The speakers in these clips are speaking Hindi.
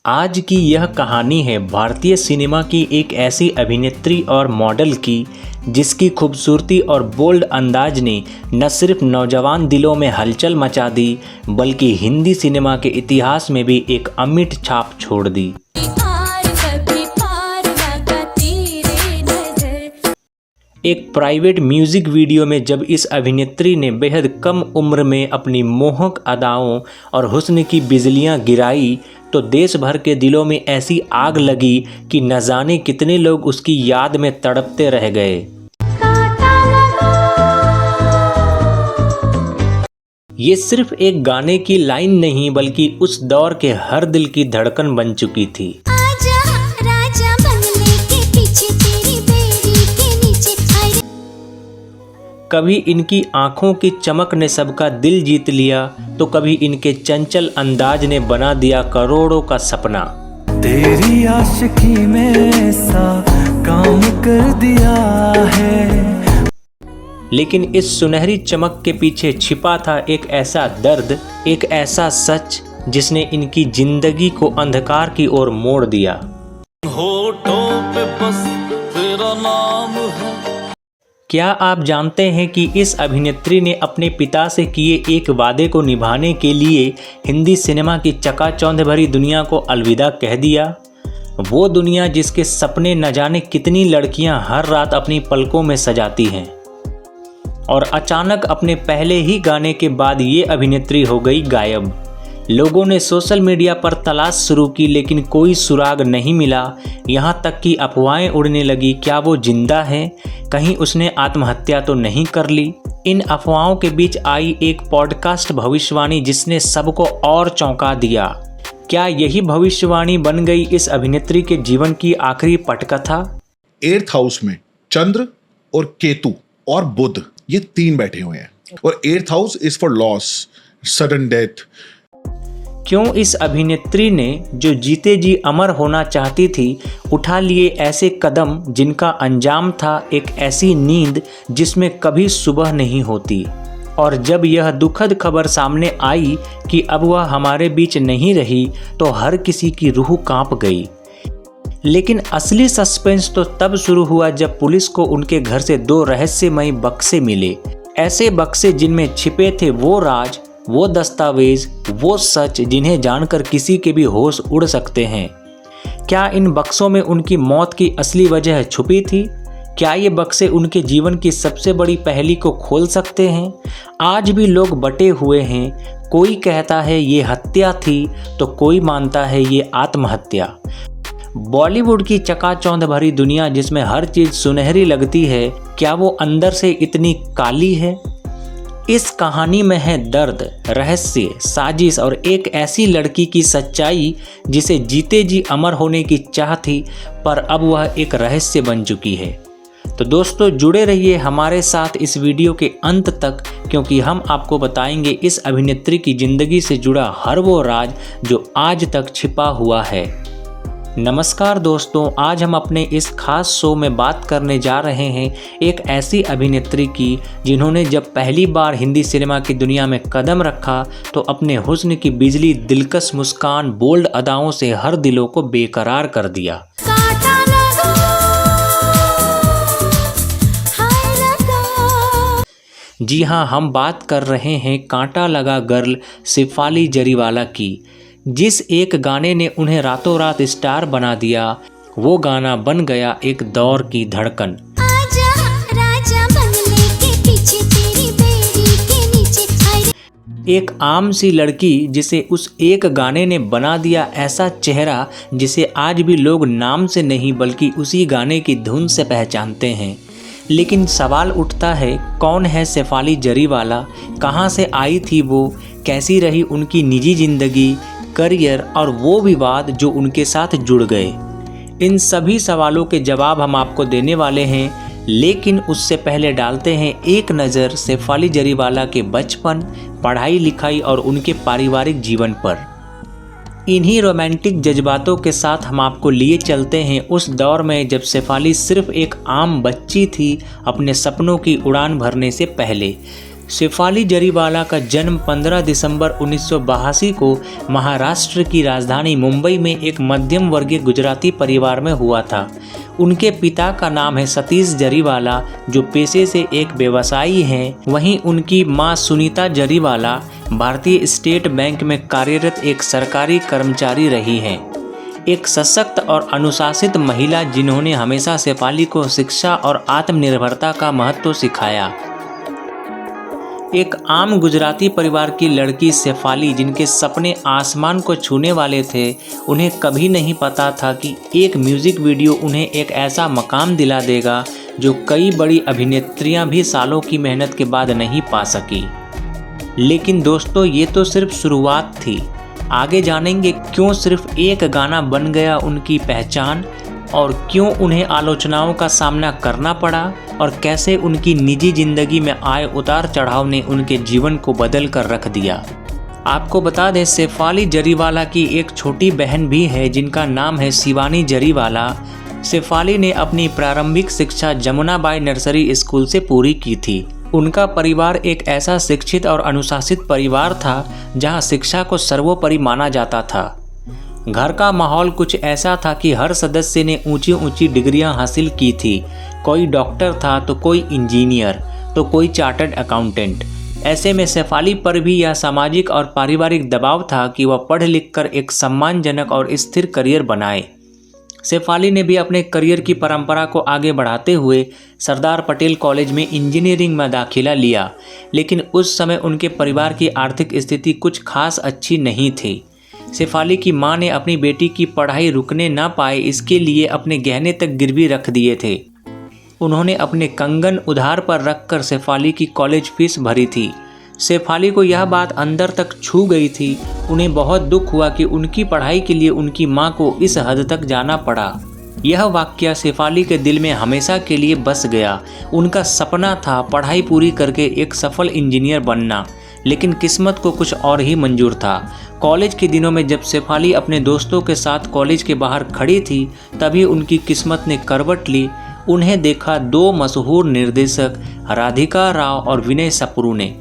आज की यह कहानी है भारतीय सिनेमा की एक ऐसी अभिनेत्री और मॉडल की जिसकी खूबसूरती और बोल्ड अंदाज ने न सिर्फ नौजवान दिलों में हलचल मचा दी बल्कि हिंदी सिनेमा के इतिहास में भी एक अमिट छाप छोड़ दी। एक प्राइवेट म्यूजिक वीडियो में जब इस अभिनेत्री ने बेहद कम उम्र में अपनी मोहक अदाओं और हुस्न की बिजलियां गिराई तो देश भर के दिलों में ऐसी आग लगी कि न जाने कितने लोग उसकी याद में तड़पते रह गए। ये सिर्फ एक गाने की लाइन नहीं बल्कि उस दौर के हर दिल की धड़कन बन चुकी थी। कभी इनकी आंखों की चमक ने सबका दिल जीत लिया तो कभी इनके चंचल अंदाज ने बना दिया करोड़ों का सपना। तेरी आशिकी में ऐसा काम कर दिया है। लेकिन इस सुनहरी चमक के पीछे छिपा था एक ऐसा दर्द, एक ऐसा सच जिसने इनकी जिंदगी को अंधकार की ओर मोड़ दिया। होठों पे बस तेरा नाम है। क्या आप जानते हैं कि इस अभिनेत्री ने अपने पिता से किए एक वादे को निभाने के लिए हिंदी सिनेमा की चकाचौंध भरी दुनिया को अलविदा कह दिया? वो दुनिया जिसके सपने न जाने कितनी लड़कियां हर रात अपनी पलकों में सजाती हैं। और अचानक अपने पहले ही गाने के बाद ये अभिनेत्री हो गई गायब। लोगों ने सोशल मीडिया पर तलाश शुरू की लेकिन कोई सुराग नहीं मिला। यहाँ तक कि अफवाहें उड़ने लगी, क्या वो जिंदा है? कहीं उसने आत्महत्या तो नहीं कर ली? इन अफवाहों के बीच आई एक पॉडकास्ट भविष्यवाणी जिसने सबको और चौंका दिया। क्या यही भविष्यवाणी बन गई इस अभिनेत्री के जीवन की आखिरी पटकथा? 8th हाउस में चंद्र और केतु और बुध ये 3 बैठे हुए हैं और 8th house is for loss, sudden death. क्यों इस अभिनेत्री ने जो जीते जी अमर होना चाहती थी उठा लिए ऐसे कदम जिनका अंजाम था एक ऐसी नींद जिसमें कभी सुबह नहीं होती? और जब यह दुखद खबर सामने आई कि अब वह हमारे बीच नहीं रही तो हर किसी की रूह कांप गई। लेकिन असली सस्पेंस तो तब शुरू हुआ जब पुलिस को उनके घर से 2 रहस्यमयी बक्से मिले। ऐसे बक्से जिनमें छिपे थे वो राज, वो दस्तावेज, वो सच जिन्हें जानकर किसी के भी होश उड़ सकते हैं। क्या इन बक्सों में उनकी मौत की असली वजह छुपी थी? क्या ये बक्से उनके जीवन की सबसे बड़ी पहेली को खोल सकते हैं? आज भी लोग बटे हुए हैं। कोई कहता है ये हत्या थी तो कोई मानता है ये आत्महत्या। बॉलीवुड की चकाचौंध भरी दुनिया जिसमें हर चीज सुनहरी लगती है, क्या वो अंदर से इतनी काली है? इस कहानी में है दर्द, रहस्य, साजिश और एक ऐसी लड़की की सच्चाई जिसे जीते जी अमर होने की चाह थी पर अब वह एक रहस्य बन चुकी है। तो दोस्तों जुड़े रहिए हमारे साथ इस वीडियो के अंत तक क्योंकि हम आपको बताएंगे इस अभिनेत्री की जिंदगी से जुड़ा हर वो राज जो आज तक छिपा हुआ है। नमस्कार दोस्तों, आज हम अपने इस खास शो में बात करने जा रहे हैं एक ऐसी अभिनेत्री की जिन्होंने जब पहली बार हिंदी सिनेमा की दुनिया में कदम रखा तो अपने हुस्न की बिजली, दिलकश मुस्कान, बोल्ड अदाओं से हर दिलों को बेकरार कर दिया। जी हाँ, हम बात कर रहे हैं कांटा लगा गर्ल शेफाली जरीवाला की, जिस एक गाने ने उन्हें रातों रात स्टार बना दिया। वो गाना बन गया एक दौर की धड़कन। आजा राजा बंगले के पीछे तेरी बेड़ी के नीचे। एक आम सी लड़की जिसे उस एक गाने ने बना दिया ऐसा चेहरा जिसे आज भी लोग नाम से नहीं बल्कि उसी गाने की धुन से पहचानते हैं। लेकिन सवाल उठता है, कौन है शेफाली जरीवाला? कहाँ से आई थी वो? कैसी रही उनकी निजी जिंदगी, करियर और वो विवाद जो उनके साथ जुड़ गए? इन सभी सवालों के जवाब हम आपको देने वाले हैं, लेकिन उससे पहले डालते हैं एक नज़र शेफाली जरीवाला के बचपन, पढ़ाई लिखाई और उनके पारिवारिक जीवन पर। इन्हीं रोमांटिक जज्बातों के साथ हम आपको लिए चलते हैं उस दौर में जब शेफाली सिर्फ एक आम बच्ची थी अपने सपनों की उड़ान भरने से पहले। शेफाली जरीवाला का जन्म 15 दिसंबर 1982 को महाराष्ट्र की राजधानी मुंबई में एक मध्यम वर्गीय गुजराती परिवार में हुआ था। उनके पिता का नाम है सतीश जरीवाला, जो पेशे से एक व्यवसायी हैं। वहीं उनकी मां सुनीता जरीवाला भारतीय स्टेट बैंक में कार्यरत एक सरकारी कर्मचारी रही हैं। एक सशक्त और अनुशासित महिला जिन्होंने हमेशा शेफाली को शिक्षा और आत्मनिर्भरता का महत्व सिखाया। एक आम गुजराती परिवार की लड़की शेफाली, जिनके सपने आसमान को छूने वाले थे, उन्हें कभी नहीं पता था कि एक म्यूज़िक वीडियो उन्हें एक ऐसा मकाम दिला देगा जो कई बड़ी अभिनेत्रियां भी सालों की मेहनत के बाद नहीं पा सकी। लेकिन दोस्तों, ये तो सिर्फ शुरुआत थी। आगे जानेंगे क्यों सिर्फ एक गाना बन गया उनकी पहचान, और क्यों उन्हें आलोचनाओं का सामना करना पड़ा, और कैसे उनकी निजी जिंदगी में आए उतार चढ़ाव ने उनके जीवन को बदल कर रख दिया। आपको बता दें, शेफाली जरीवाला की एक छोटी बहन भी है जिनका नाम है शिवानी जरीवाला। शेफाली ने अपनी प्रारंभिक शिक्षा जमुनाबाई नर्सरी स्कूल से पूरी की थी। उनका परिवार एक ऐसा शिक्षित और अनुशासित परिवार था जहां शिक्षा को सर्वोपरि माना जाता था। घर का माहौल कुछ ऐसा था कि हर सदस्य ने ऊंची ऊंची डिग्रियां हासिल की थी। कोई डॉक्टर था तो कोई इंजीनियर, तो कोई चार्टर्ड अकाउंटेंट। ऐसे में शेफाली पर भी यह सामाजिक और पारिवारिक दबाव था कि वह पढ़ लिख कर एक सम्मानजनक और स्थिर करियर बनाए। शेफाली ने भी अपने करियर की परंपरा को आगे बढ़ाते हुए सरदार पटेल कॉलेज में इंजीनियरिंग में दाखिला लिया, लेकिन उस समय उनके परिवार की आर्थिक स्थिति कुछ खास अच्छी नहीं थी। शेफाली की मां ने अपनी बेटी की पढ़ाई रुकने ना पाए, इसके लिए अपने गहने तक गिरवी रख दिए थे। उन्होंने अपने कंगन उधार पर रखकर शेफाली की कॉलेज फीस भरी थी। शेफाली को यह बात अंदर तक छू गई थी। उन्हें बहुत दुख हुआ कि उनकी पढ़ाई के लिए उनकी मां को इस हद तक जाना पड़ा। यह वाकया शेफाली के दिल में हमेशा के लिए बस गया। उनका सपना था पढ़ाई पूरी करके एक सफल इंजीनियर बनना, लेकिन किस्मत को कुछ और ही मंजूर था। कॉलेज के दिनों में जब शेफाली अपने दोस्तों के साथ कॉलेज के बाहर खड़ी थी, तभी उनकी किस्मत ने करवट ली। उन्हें देखा दो मशहूर निर्देशक राधिका राव और विनय सप्रू ने।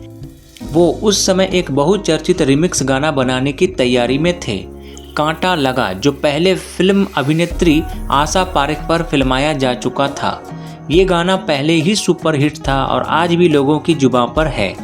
वो उस समय एक बहुचर्चित रिमिक्स गाना बनाने की तैयारी में थे, कांटा लगा, जो पहले फिल्म अभिनेत्री आशा पारेख पर फिल्माया जा चुका था। ये गाना पहले ही सुपरहिट था और आज भी लोगों की जुबां पर है।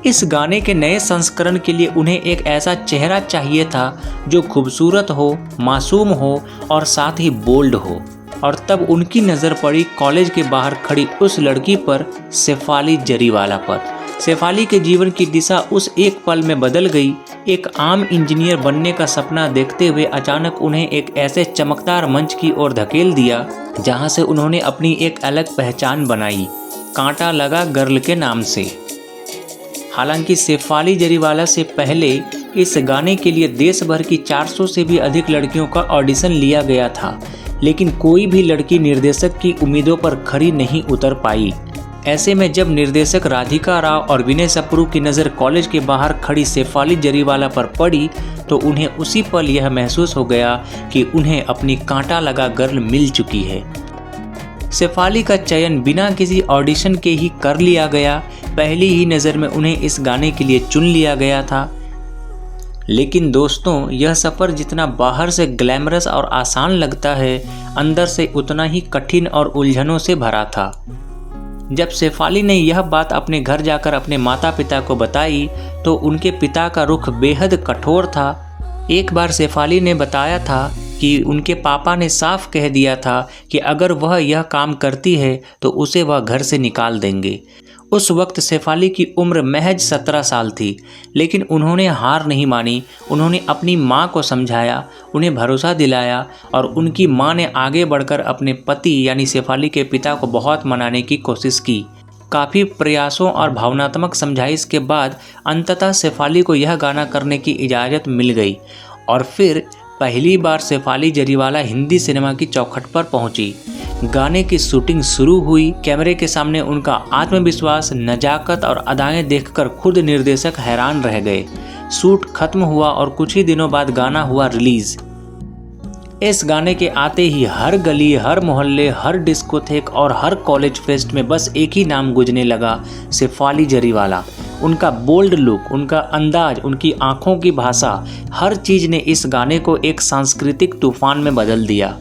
इस गाने के नए संस्करण के लिए उन्हें एक ऐसा चेहरा चाहिए था जो खूबसूरत हो, मासूम हो और साथ ही बोल्ड हो। और तब उनकी नज़र पड़ी कॉलेज के बाहर खड़ी उस लड़की पर, शेफाली जरीवाला पर। शेफाली के जीवन की दिशा उस एक पल में बदल गई। एक आम इंजीनियर बनने का सपना देखते हुए अचानक उन्हें एक ऐसे चमकदार मंच की ओर धकेल दिया जहां से उन्होंने अपनी एक अलग पहचान बनाई, कांटा लगा गर्ल के नाम से। हालांकि शेफाली जरीवाला से पहले इस गाने के लिए देश भर की 400 से भी अधिक लड़कियों का ऑडिशन लिया गया था, लेकिन कोई भी लड़की निर्देशक की उम्मीदों पर खरी नहीं उतर पाई। ऐसे में जब निर्देशक राधिका राव और विनय सप्रू की नज़र कॉलेज के बाहर खड़ी शेफाली जरीवाला पर पड़ी, तो उन्हें उसी पल यह महसूस हो गया कि उन्हें अपनी कांटा लगा गर्ल मिल चुकी है। शेफाली का चयन बिना किसी ऑडिशन के ही कर लिया गया। पहली ही नज़र में उन्हें इस गाने के लिए चुन लिया गया था। लेकिन दोस्तों, यह सफ़र जितना बाहर से ग्लैमरस और आसान लगता है, अंदर से उतना ही कठिन और उलझनों से भरा था। जब शेफाली ने यह बात अपने घर जाकर अपने माता पिता को बताई, तो उनके पिता का रुख बेहद कठोर था। एक बार शेफाली ने बताया था कि उनके पापा ने साफ कह दिया था कि अगर वह यह काम करती है तो उसे वह घर से निकाल देंगे। उस वक्त शेफाली की उम्र महज 17 साल थी, लेकिन उन्होंने हार नहीं मानी। उन्होंने अपनी मां को समझाया, उन्हें भरोसा दिलाया और उनकी मां ने आगे बढ़कर अपने पति यानी शेफाली के पिता को बहुत मनाने की कोशिश की। काफ़ी प्रयासों और भावनात्मक समझाइश के बाद अंततः शेफाली को यह गाना करने की इजाज़त मिल गई और फिर पहली बार शेफाली जरीवाला हिंदी सिनेमा की चौखट पर पहुंची। गाने की शूटिंग शुरू हुई। कैमरे के सामने उनका आत्मविश्वास, नजाकत और अदाएं देखकर खुद निर्देशक हैरान रह गए। शूट खत्म हुआ और कुछ ही दिनों बाद गाना हुआ रिलीज। इस गाने के आते ही हर गली, हर मोहल्ले, हर डिस्कोथेक और हर कॉलेज फेस्ट में बस एक ही नाम गूंजने लगा, शेफाली जरीवाला। उनका बोल्ड लुक, उनका अंदाज, उनकी आंखों की भाषा, हर चीज़ ने इस गाने को एक सांस्कृतिक तूफान में बदल दिया।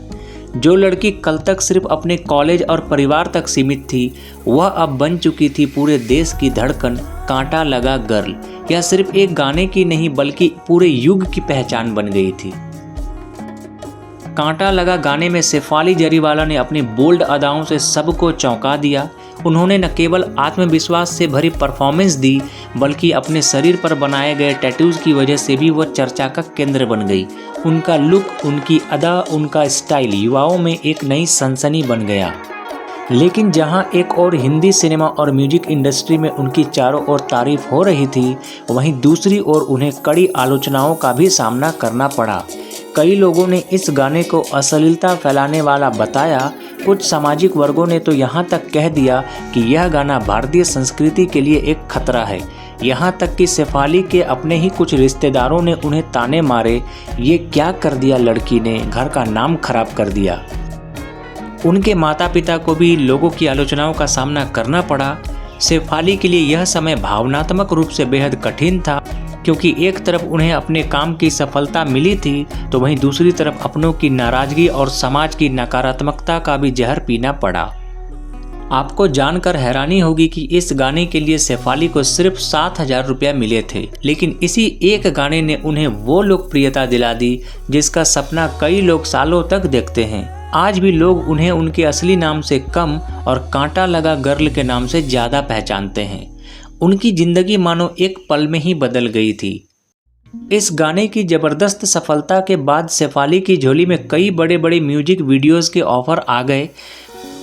जो लड़की कल तक सिर्फ अपने कॉलेज और परिवार तक सीमित थी, वह अब बन चुकी थी पूरे देश की धड़कन, कांटा लगा गर्ल। यह सिर्फ एक गाने की नहीं बल्कि पूरे युग की पहचान बन गई थी। कांटा लगा गाने में शेफाली जरीवाला ने अपनी बोल्ड अदाओं से सबको चौंका दिया। उन्होंने न केवल आत्मविश्वास से भरी परफॉर्मेंस दी, बल्कि अपने शरीर पर बनाए गए टैटूज की वजह से भी वह चर्चा का केंद्र बन गई। उनका लुक, उनकी अदा, उनका स्टाइल युवाओं में एक नई सनसनी बन गया। लेकिन जहां एक और हिंदी सिनेमा और म्यूजिक इंडस्ट्री में उनकी चारों ओर तारीफ हो रही थी, वहीं दूसरी ओर उन्हें कड़ी आलोचनाओं का भी सामना करना पड़ा। कई लोगों ने इस गाने को अश्लीलता फैलाने वाला बताया। कुछ सामाजिक वर्गों ने तो यहाँ तक कह दिया कि यह गाना भारतीय संस्कृति के लिए एक खतरा है। यहाँ तक कि शेफाली के अपने ही कुछ रिश्तेदारों ने उन्हें ताने मारे, ये क्या कर दिया लड़की ने, घर का नाम खराब कर दिया। उनके माता पिता को भी लोगों की आलोचनाओं का सामना करना पड़ा। शेफाली के लिए यह समय भावनात्मक रूप से बेहद कठिन था, क्योंकि एक तरफ उन्हें अपने काम की सफलता मिली थी, तो वहीं दूसरी तरफ अपनों की नाराजगी और समाज की नकारात्मकता का भी जहर पीना पड़ा। आपको जानकर हैरानी होगी कि इस गाने के लिए शेफाली को सिर्फ 7,000 रुपया मिले थे, लेकिन इसी एक गाने ने उन्हें वो लोकप्रियता दिला दी जिसका सपना कई लोग सालों तक देखते हैं। आज भी लोग उन्हें उनके असली नाम से कम और कांटा लगा गर्ल के नाम से ज़्यादा पहचानते हैं। उनकी जिंदगी मानो एक पल में ही बदल गई थी। इस गाने की जबरदस्त सफलता के बाद शेफाली की झोली में कई बड़े बड़े म्यूजिक वीडियोस के ऑफर आ गए।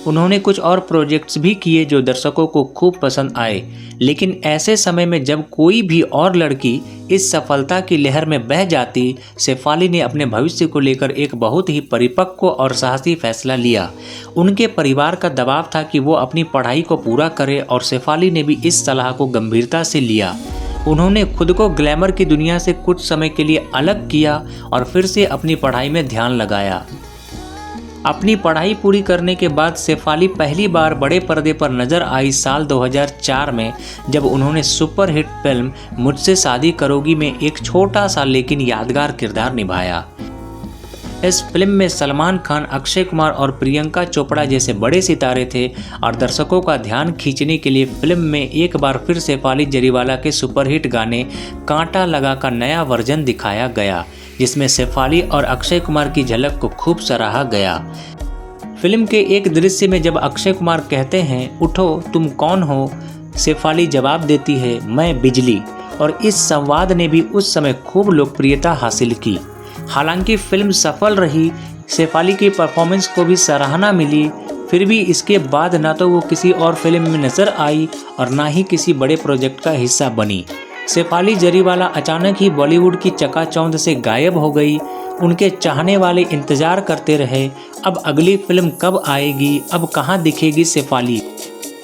उन्होंने कुछ और प्रोजेक्ट्स भी किए जो दर्शकों को खूब पसंद आए। लेकिन ऐसे समय में जब कोई भी और लड़की इस सफलता की लहर में बह जाती, शेफाली ने अपने भविष्य को लेकर एक बहुत ही परिपक्व और साहसी फैसला लिया। उनके परिवार का दबाव था कि वो अपनी पढ़ाई को पूरा करे और शेफाली ने भी इस सलाह को गंभीरता से लिया। उन्होंने खुद को ग्लैमर की दुनिया से कुछ समय के लिए अलग किया और फिर से अपनी पढ़ाई में ध्यान लगाया। अपनी पढ़ाई पूरी करने के बाद शेफाली पहली बार बड़े पर्दे पर नजर आई साल 2004 में, जब उन्होंने सुपरहिट फिल्म मुझसे शादी करोगी में एक छोटा सा लेकिन यादगार किरदार निभाया। इस फिल्म में सलमान खान, अक्षय कुमार और प्रियंका चोपड़ा जैसे बड़े सितारे थे और दर्शकों का ध्यान खींचने के लिए फिल्म में एक बार फिर शेफाली जरीवाला के सुपरहिट गाने कांटा लगा का नया वर्जन दिखाया गया, जिसमें शेफाली और अक्षय कुमार की झलक को खूब सराहा गया। फिल्म के एक दृश्य में जब अक्षय कुमार कहते हैं, उठो तुम कौन हो, शेफाली जवाब देती है, मैं बिजली, और इस संवाद ने भी उस समय खूब लोकप्रियता हासिल की। हालांकि फिल्म सफल रही, शेफाली की परफॉर्मेंस को भी सराहना मिली, फिर भी इसके बाद ना तो वो किसी और फिल्म में नजर आई और ना ही किसी बड़े प्रोजेक्ट का हिस्सा बनी। शेफाली जरीवाला अचानक ही बॉलीवुड की चकाचौंध से गायब हो गई। उनके चाहने वाले इंतजार करते रहे, अब अगली फिल्म कब आएगी, अब कहाँ दिखेगी शेफाली।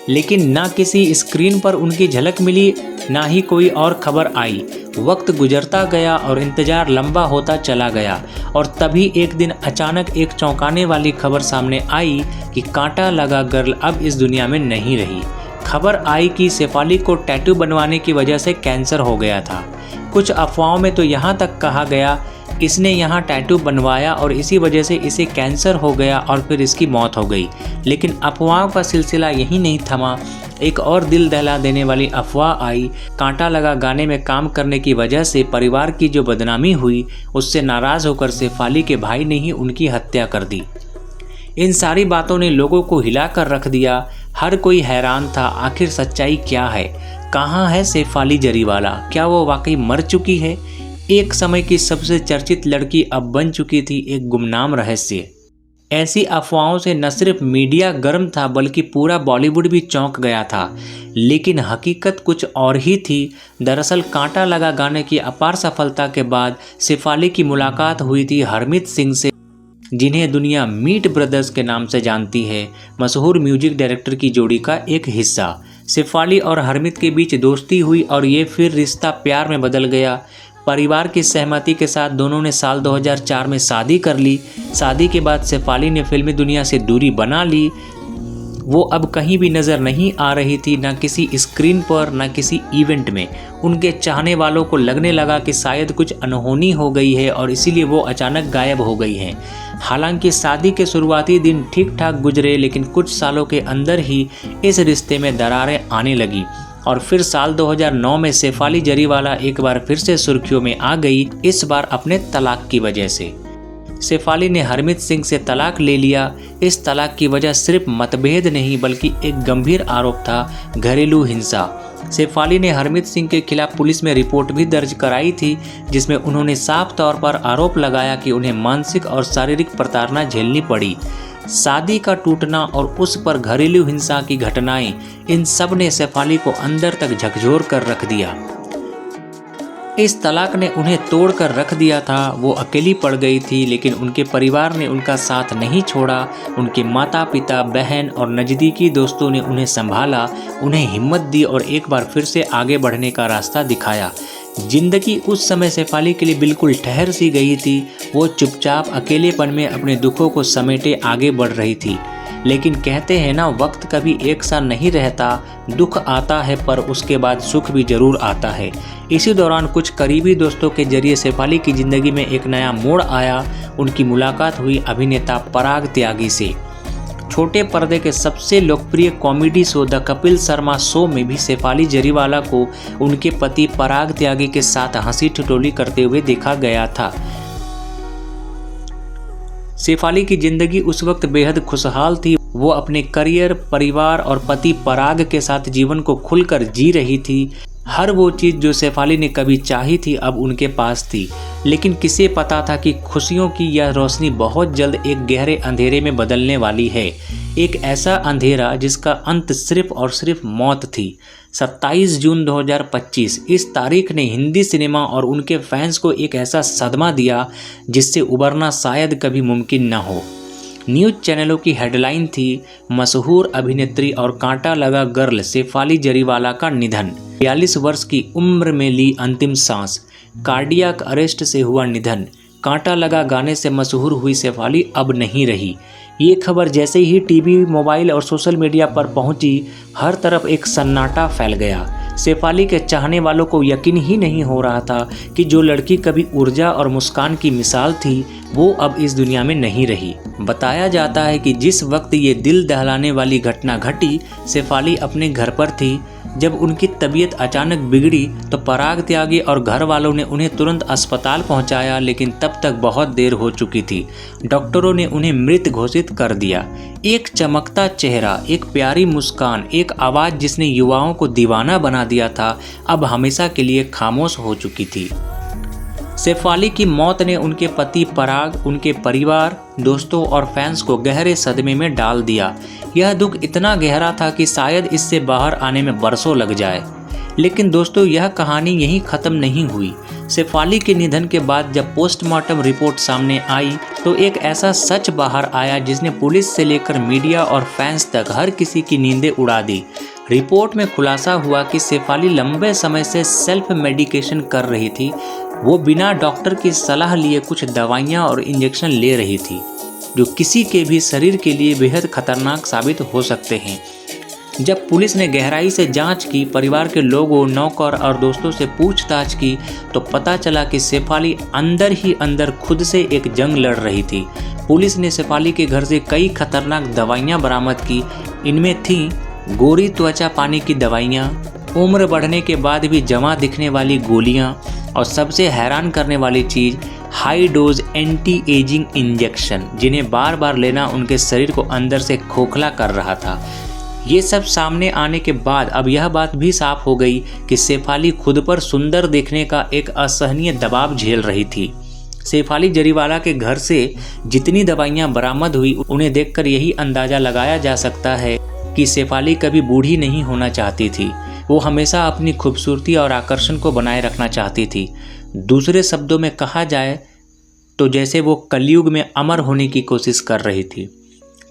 लेकिन ना किसी स्क्रीन पर उनकी झलक मिली, ना ही कोई और खबर आई। वक्त गुजरता गया और इंतजार लंबा होता चला गया, और तभी एक दिन अचानक एक चौंकाने वाली खबर सामने आई कि कांटा लगा गर्ल अब इस दुनिया में नहीं रही। खबर आई कि शेफाली को टैटू बनवाने की वजह से कैंसर हो गया था। कुछ अफवाहों में तो यहाँ तक कहा गया इसने यहाँ टैटू बनवाया और इसी वजह से इसे कैंसर हो गया और फिर इसकी मौत हो गई। लेकिन अफवाहों का सिलसिला यहीं नहीं थमा। एक और दिल दहला देने वाली अफवाह आई। कांटा लगा गाने में काम करने की वजह से परिवार की जो बदनामी हुई, उससे नाराज़ होकर शेफाली के भाई ने ही उनकी हत्या कर दी। इन सारी बातों ने लोगों को हिला कर रख दिया। हर कोई हैरान था, आखिर सच्चाई क्या है, कहाँ है शेफाली जरीवाला, क्या वो वाकई मर चुकी है। एक समय की सबसे चर्चित लड़की अब बन चुकी थी एक गुमनाम रहस्य। ऐसी अफवाहों से न सिर्फ मीडिया गर्म था बल्कि पूरा बॉलीवुड भी चौंक गया था। लेकिन हकीकत कुछ और ही थी। दरअसल कांटा लगा गाने की अपार सफलता के बाद शेफाली की मुलाकात हुई थी हरमीत सिंह से, जिन्हें दुनिया मीट ब्रदर्स के नाम से जानती है, मशहूर म्यूजिक डायरेक्टर की जोड़ी का एक हिस्सा। शेफाली और हरमीत के बीच दोस्ती हुई और ये फिर रिश्ता प्यार में बदल गया। परिवार की सहमति के साथ दोनों ने साल 2004 में शादी कर ली। शादी के बाद शेफाली ने फिल्मी दुनिया से दूरी बना ली। वो अब कहीं भी नज़र नहीं आ रही थी, ना किसी स्क्रीन पर, ना किसी इवेंट में। उनके चाहने वालों को लगने लगा कि शायद कुछ अनहोनी हो गई है और इसीलिए वो अचानक गायब हो गई हैं। हालांकि शादी के शुरुआती दिन ठीक ठाक गुजरे, लेकिन कुछ सालों के अंदर ही इस रिश्ते में दरारें आने लगी और फिर साल 2009 में शेफाली जरीवाला एक बार फिर से सुर्खियों में आ गई, इस बार अपने तलाक की वजह से। शेफाली ने हरमीत सिंह से तलाक ले लिया। इस तलाक की वजह सिर्फ मतभेद नहीं बल्कि एक गंभीर आरोप था, घरेलू हिंसा। शेफाली ने हरमीत सिंह के खिलाफ पुलिस में रिपोर्ट भी दर्ज कराई थी, जिसमें उन्होंने साफ तौर पर आरोप लगाया कि उन्हें मानसिक और शारीरिक प्रताड़ना झेलनी पड़ी। शादी का टूटना और उस पर घरेलू हिंसा की घटनाएं, इन सब ने शेफाली को अंदर तक झकझोर कर रख दिया। इस तलाक ने उन्हें तोड़ कर रख दिया था। वो अकेली पड़ गई थी, लेकिन उनके परिवार ने उनका साथ नहीं छोड़ा। उनके माता पिता, बहन और नज़दीकी दोस्तों ने उन्हें संभाला, उन्हें हिम्मत दी और एक बार फिर से आगे बढ़ने का रास्ता दिखाया। जिंदगी उस समय शेफाली के लिए बिल्कुल ठहर सी गई थी। वो चुपचाप अकेलेपन में अपने दुखों को समेटे आगे बढ़ रही थी। लेकिन कहते हैं ना, वक्त कभी एक सा नहीं रहता। दुख आता है पर उसके बाद सुख भी जरूर आता है। इसी दौरान कुछ करीबी दोस्तों के जरिए शेफाली की ज़िंदगी में एक नया मोड़ आया। उनकी मुलाकात हुई अभिनेता पराग त्यागी से। छोटे पर्दे के सबसे लोकप्रिय comedy show the Kapil Sharma show में भी शेफाली जरीवाला को उनके पति पराग त्यागी के साथ हंसी ठिठोली करते हुए देखा गया था। शेफाली की जिंदगी उस वक्त बेहद खुशहाल थी। वो अपने करियर, परिवार और पति पराग के साथ जीवन को खुलकर जी रही थी। हर वो चीज़ जो शेफाली ने कभी चाही थी अब उनके पास थी। लेकिन किसे पता था कि खुशियों की यह रोशनी बहुत जल्द एक गहरे अंधेरे में बदलने वाली है। एक ऐसा अंधेरा जिसका अंत सिर्फ और सिर्फ मौत थी। 27 जून 2025 इस तारीख ने हिंदी सिनेमा और उनके फैंस को एक ऐसा सदमा दिया जिससे उबरना शायद कभी मुमकिन न हो। न्यूज़ चैनलों की हेडलाइन थी, मशहूर अभिनेत्री और कांटा लगा गर्ल शेफाली जरीवाला का निधन। 42 वर्ष की उम्र में ली अंतिम सांस। कार्डियक अरेस्ट से हुआ निधन। कांटा लगा गाने से मशहूर हुई शेफाली अब नहीं रही। ये खबर जैसे ही टीवी, मोबाइल और सोशल मीडिया पर पहुंची, हर तरफ एक सन्नाटा फैल गया। शेफाली के चाहने वालों को यकीन ही नहीं हो रहा था कि जो लड़की कभी ऊर्जा और मुस्कान की मिसाल थी, वो अब इस दुनिया में नहीं रही। बताया जाता है कि जिस वक्त ये दिल दहलाने वाली घटना घटी, शेफाली अपने घर पर थी। जब उनकी तबीयत अचानक बिगड़ी तो पराग त्यागी और घर वालों ने उन्हें तुरंत अस्पताल पहुंचाया, लेकिन तब तक बहुत देर हो चुकी थी। डॉक्टरों ने उन्हें मृत घोषित कर दिया। एक चमकता चेहरा, एक प्यारी मुस्कान, एक आवाज़ जिसने युवाओं को दीवाना बना दिया था, अब हमेशा के लिए खामोश हो चुकी थी। शेफाली की मौत ने उनके पति पराग, उनके परिवार, दोस्तों और फैंस को गहरे सदमे में डाल दिया। यह दुख इतना गहरा था कि शायद इससे बाहर आने में बरसों लग जाए। लेकिन दोस्तों, यह कहानी यहीं ख़त्म नहीं हुई। शेफाली के निधन के बाद जब पोस्टमार्टम रिपोर्ट सामने आई तो एक ऐसा सच बाहर आया जिसने पुलिस से लेकर मीडिया और फैंस तक हर किसी की नींदें उड़ा दी। रिपोर्ट में खुलासा हुआ कि शेफाली लंबे समय से सेल्फ मेडिकेशन कर रही थी। वो बिना डॉक्टर की सलाह लिए कुछ दवाइयाँ और इंजेक्शन ले रही थी, जो किसी के भी शरीर के लिए बेहद खतरनाक साबित हो सकते हैं। जब पुलिस ने गहराई से जांच की, परिवार के लोगों, नौकर और दोस्तों से पूछताछ की, तो पता चला कि शेफाली अंदर ही अंदर खुद से एक जंग लड़ रही थी। पुलिस ने शेफाली के घर से कई खतरनाक दवाइयां बरामद की। इनमें थी गोरी त्वचा पाने की दवाइयां, उम्र बढ़ने के बाद भी जमा दिखने वाली गोलियां और सबसे हैरान करने वाली चीज़ high dose anti ageing injection, जिन्हें बार बार लेना उनके शरीर को अंदर से खोखला कर रहा था। ये सब सामने आने के बाद अब यह बात भी साफ हो गई कि शेफाली खुद पर सुंदर देखने का एक असहनीय दबाव झेल रही थी। शेफाली जरीवाला के घर से जितनी दवाइयां बरामद हुई, उन्हें देखकर यही अंदाजा लगाया जा सकता है कि शेफाली कभी बूढ़ी नहीं होना चाहती थी। वो हमेशा अपनी खूबसूरती और आकर्षण को बनाए रखना चाहती थी। दूसरे शब्दों में कहा जाए तो जैसे वो कलयुग में अमर होने की कोशिश कर रही थी।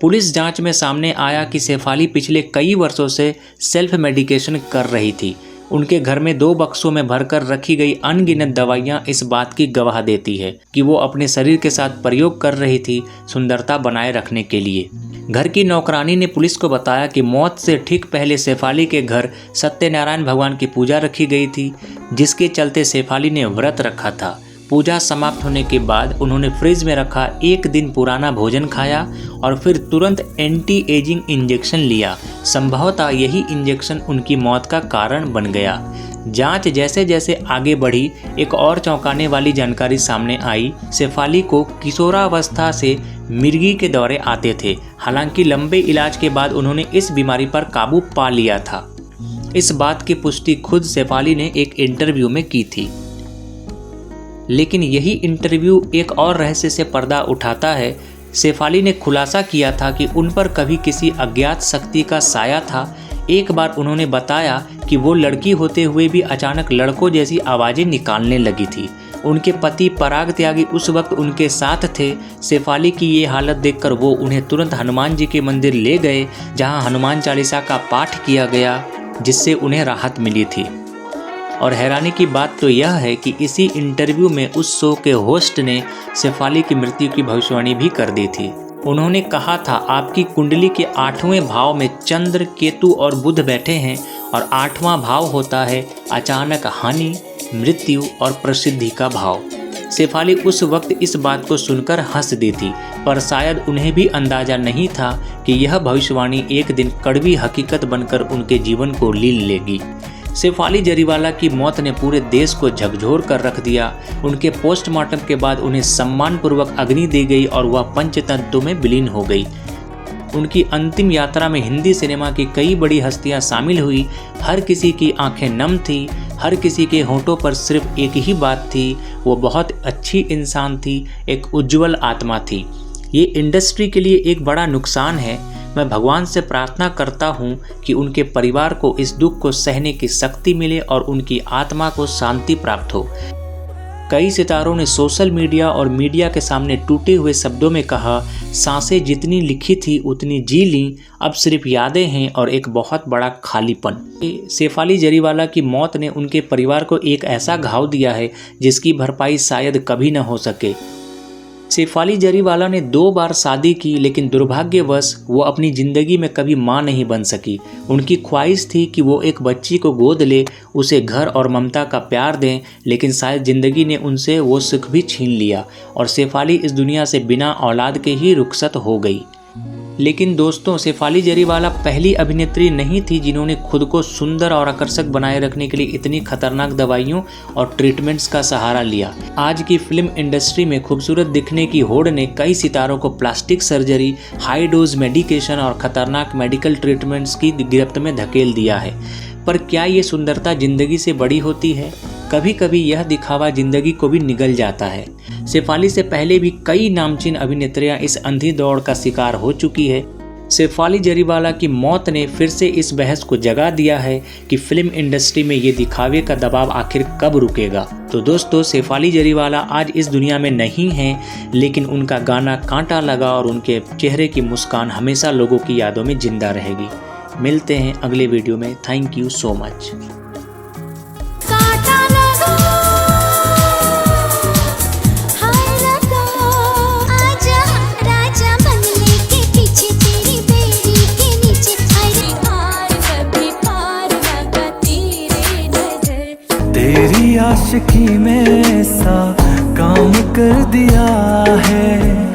पुलिस जांच में सामने आया कि शेफाली पिछले कई वर्षों से सेल्फ मेडिकेशन कर रही थी। उनके घर में 2 बक्सों में भरकर रखी गई अनगिनत दवाइयाँ इस बात की गवाह देती है कि वो अपने शरीर के साथ प्रयोग कर रही थी सुंदरता बनाए रखने के लिए। घर की नौकरानी ने पुलिस को बताया कि मौत से ठीक पहले शेफाली के घर सत्यनारायण भगवान की पूजा रखी गई थी, जिसके चलते शेफाली ने व्रत रखा था। पूजा समाप्त होने के बाद उन्होंने फ्रिज में रखा 1 दिन पुराना भोजन खाया और फिर तुरंत एंटी एजिंग इंजेक्शन लिया। संभवतः यही इंजेक्शन उनकी मौत का कारण बन गया। जांच जैसे जैसे आगे बढ़ी, एक और चौंकाने वाली जानकारी सामने आई। शेफाली को किशोरावस्था से मिर्गी के दौरे आते थे। हालांकि लंबे इलाज के बाद उन्होंने इस बीमारी पर काबू पा लिया था। इस बात की पुष्टि खुद शेफाली ने एक इंटरव्यू में की थी। लेकिन यही इंटरव्यू एक और रहस्य से पर्दा उठाता है। शेफाली ने खुलासा किया था कि उन पर कभी किसी अज्ञात शक्ति का साया था। एक बार उन्होंने बताया कि वो लड़की होते हुए भी अचानक लड़कों जैसी आवाज़ें निकालने लगी थी। उनके पति पराग त्यागी उस वक्त उनके साथ थे। शेफाली की ये हालत देखकर वो उन्हें तुरंत हनुमान जी के मंदिर ले गए, जहां हनुमान चालीसा का पाठ किया गया, जिससे उन्हें राहत मिली थी। और हैरानी की बात तो यह है कि इसी इंटरव्यू में उस शो के होस्ट ने शेफाली की मृत्यु की भविष्यवाणी भी कर दी थी। उन्होंने कहा था, आपकी कुंडली के 8वें भाव में चंद्र, केतु और बुध बैठे हैं और 8वां भाव होता है अचानक हानि, मृत्यु और प्रसिद्धि का भाव। शेफाली उस वक्त इस बात को सुनकर हंस दी थी, पर शायद उन्हें भी अंदाजा नहीं था कि यह भविष्यवाणी एक दिन कड़वी हकीकत बनकर उनके जीवन को लील लेगी। शेफाली जरीवाला की मौत ने पूरे देश को झकझोर कर रख दिया। उनके पोस्टमार्टम के बाद उन्हें सम्मानपूर्वक अग्नि दी गई और वह पंचतत्व में विलीन हो गई। उनकी अंतिम यात्रा में हिंदी सिनेमा की कई बड़ी हस्तियां शामिल हुई। हर किसी की आंखें नम थी, हर किसी के होंठों पर सिर्फ एक ही बात थी, वो बहुत अच्छी इंसान थी, एक उज्जवल आत्मा थी। ये इंडस्ट्री के लिए एक बड़ा नुकसान है। मैं भगवान से प्रार्थना करता हूँ कि उनके परिवार को इस दुख को सहने की शक्ति मिले और उनकी आत्मा को शांति प्राप्त हो। कई सितारों ने सोशल मीडिया और मीडिया के सामने टूटे हुए शब्दों में कहा, सांसें जितनी लिखी थी उतनी जी ली, अब सिर्फ यादें हैं और एक बहुत बड़ा खालीपन। शेफाली जरीवाला की मौत ने उनके परिवार को एक ऐसा घाव दिया है जिसकी भरपाई शायद कभी न हो सके। शेफाली जरीवाला ने 2 बार शादी की, लेकिन दुर्भाग्यवश वो अपनी ज़िंदगी में कभी मां नहीं बन सकी। उनकी ख्वाहिश थी कि वो एक बच्ची को गोद ले, उसे घर और ममता का प्यार दें, लेकिन शायद ज़िंदगी ने उनसे वो सुख भी छीन लिया और शेफाली इस दुनिया से बिना औलाद के ही रुखसत हो गई। लेकिन दोस्तों, शेफाली जरीवाला पहली अभिनेत्री नहीं थी जिन्होंने खुद को सुंदर और आकर्षक बनाए रखने के लिए इतनी खतरनाक दवाइयों और ट्रीटमेंट्स का सहारा लिया। आज की फिल्म इंडस्ट्री में खूबसूरत दिखने की होड़ ने कई सितारों को plastic surgery, high dose medication और खतरनाक मेडिकल ट्रीटमेंट्स की गिरफ्त में धकेल दिया है। पर क्या ये सुंदरता जिंदगी से बड़ी होती है? कभी कभी यह दिखावा जिंदगी को भी निगल जाता है। शेफाली से पहले भी कई नामचीन अभिनेत्रियां इस अंधी दौड़ का शिकार हो चुकी है। शेफाली जरीवाला की मौत ने फिर से इस बहस को जगा दिया है कि फिल्म इंडस्ट्री में ये दिखावे का दबाव आखिर कब रुकेगा। तो दोस्तों, शेफाली जरीवाला आज इस दुनिया में नहीं हैं, लेकिन उनका गाना कांटा लगा और उनके चेहरे की मुस्कान हमेशा लोगों की यादों में जिंदा रहेगी। मिलते हैं अगले वीडियो में। Thank you so much. कांटा लगा, हाय लगा, आजा राजा बंगले के पीछे तेरी बेड़ी के नीचे, अरे पार कभी पार लगा तेरे नजर। तेरी आशिकी में ऐसा काम कर दिया है।